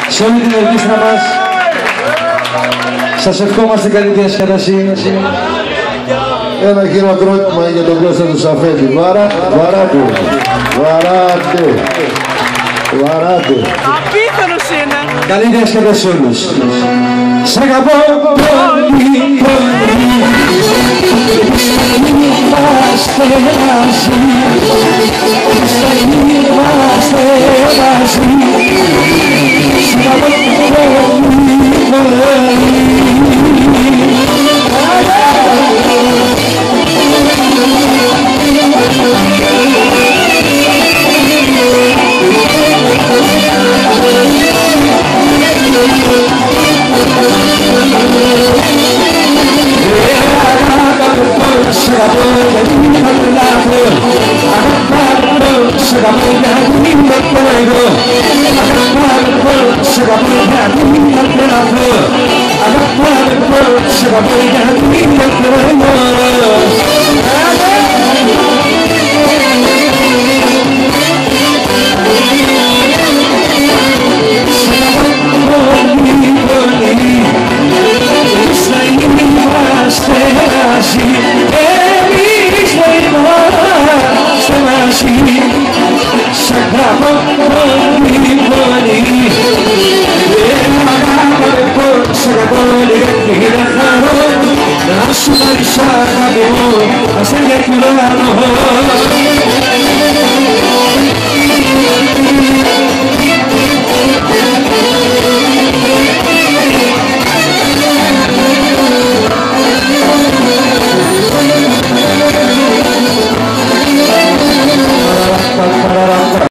σε όλη την ορκήστρα μας. Σας ευχόμαστε καλή διασκέδαση. Ένα χειροκρότημα για τον Κώστα του Σαφέλη. Βαράτε. Απίθανος είναι. Καλή διασκέδαση σε όλους. Σ' αγαπώ πολύ, είμαστε μαζί, είμαστε μαζί. Σ' αγαπώ